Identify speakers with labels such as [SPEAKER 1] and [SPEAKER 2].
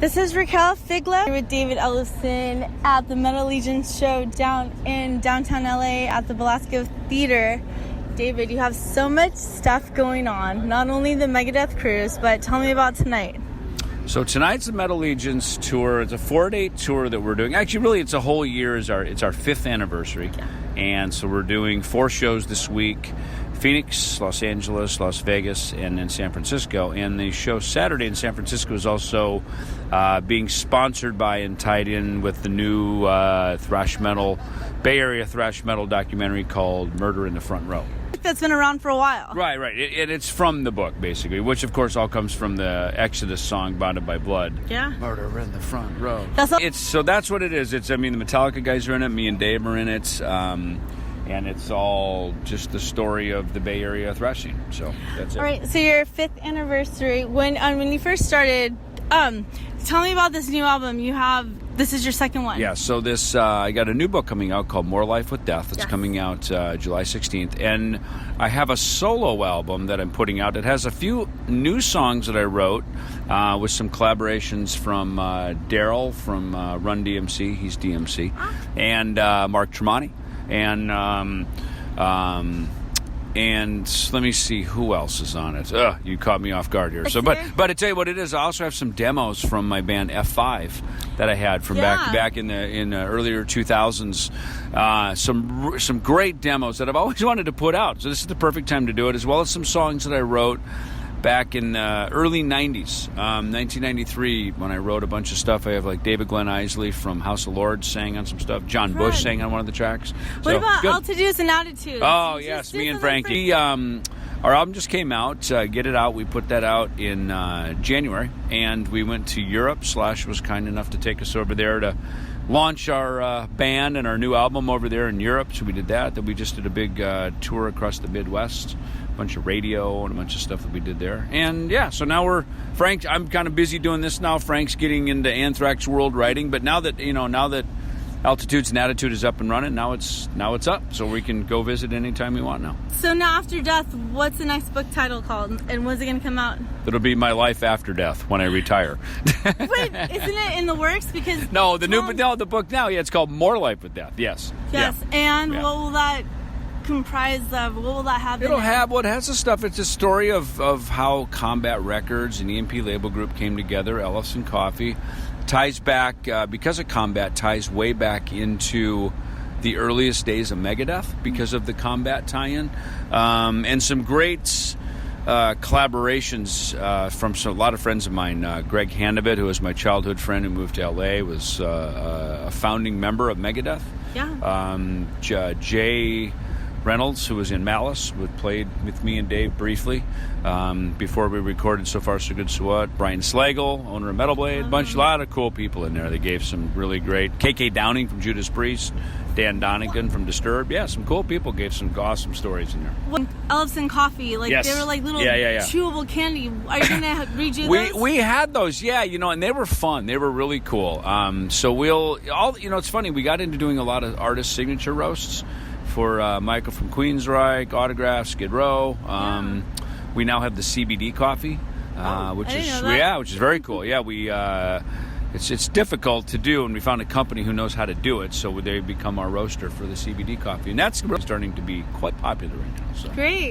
[SPEAKER 1] This is Raquel Figlo with David Ellefson at the Metal Legions show down in downtown LA at the Belsco Theater. David, you have so much stuff going on, not only the Megadeth cruise, but tell me about tonight.
[SPEAKER 2] So tonight's the Metal Legions tour. It's a 4-day tour that we're doing. Actually, really, it's a whole year. It's our 5th anniversary.
[SPEAKER 1] Yeah.
[SPEAKER 2] And so we're doing 4 shows this week. Phoenix, Los Angeles, Las Vegas, and then San Francisco. And the show Saturday in San Francisco is also being sponsored by and tied in with the new thrash metal, Bay Area thrash metal documentary called Murder in the Front Row.
[SPEAKER 1] That's been around for a while.
[SPEAKER 2] Right. It's from the book, basically, which, of course, all comes from the Exodus song, Bonded by Blood.
[SPEAKER 1] Yeah.
[SPEAKER 2] Murder in the Front Row.
[SPEAKER 1] That's
[SPEAKER 2] So that's what it is. The Metallica guys are in it. Me and Dave are in it. And it's all just the story of the Bay Area thrash scene. So that's it.
[SPEAKER 1] All right. So your 5th anniversary. When you first started, tell me about this new album. This is your second one.
[SPEAKER 2] Yeah. So this I got a new book coming out called More Life with Death. It's coming out July 16th, and I have a solo album that I'm putting out. It has a few new songs that I wrote with some collaborations from Daryl from Run DMC. He's DMC, and Mark Tremonti. And let me see who else is on it. You caught me off guard here. So, but I tell you what it is. I also have some demos from my band F5 that I had from back in the earlier 2000s. Some great demos that I've always wanted to put out. So this is the perfect time to do it, as well as some songs that I wrote back in the early 90s, 1993, when I wrote a bunch of stuff. I have like David Glenn Isley from House of Lords sang on some stuff. John Bush sang on one of the tracks.
[SPEAKER 1] What about Attitutes and Attitudes?
[SPEAKER 2] Oh, yes, me and Frankie. Our album just came out. Get It Out. We put that out in January, and we went to Europe. Slash was kind enough to take us over there to launch our band and our new album over there in Europe. So we did that. Then we just did a big tour across the Midwest. A bunch of radio and a bunch of stuff that we did there. And so now I'm kind of busy doing this now. Frank's getting into Anthrax World writing, but now that Altitudes and Attitude is up and running, now it's up, so we can go visit anytime we want now.
[SPEAKER 1] So now After Death, what's the next book title called, and when's it going to come out?
[SPEAKER 2] It'll be My Life After Death when I retire.
[SPEAKER 1] Wait, isn't it in the works? Because
[SPEAKER 2] the book now, it's called More Life with Death. Yes.
[SPEAKER 1] And what will that comprise of? What will that have?
[SPEAKER 2] It has the stuff. It's a story of how Combat Records and EMP Label Group came together. Ellefson Coffee ties back because of Combat, ties way back into the earliest days of Megadeth because of the Combat tie-in, and some great collaborations from a lot of friends of mine. Greg Handevitt, who was my childhood friend who moved to LA, was a founding member of Megadeth. Jay Reynolds, who was in Malice, played with me and Dave briefly before we recorded So Far So Good So What. Brian Slagle, owner of Metal Blade, a lot of cool people in there. They gave some really great. KK Downing from Judas Priest, Dan Donegan from Disturbed. Yeah, some cool people gave some awesome stories in there.
[SPEAKER 1] Ellefson Coffee, they were like little chewable candy. Are you going to redo those?
[SPEAKER 2] We had those, and they were fun. They were really cool. So it's funny. We got into doing a lot of artist signature roasts for Michael from Queensryche, Autograph, Skid Row. We now have the CBD coffee, which is very cool. It's difficult to do, and we found a company who knows how to do it, so they become our roaster for the CBD coffee, and that's starting to be quite popular right now. So.
[SPEAKER 1] Great.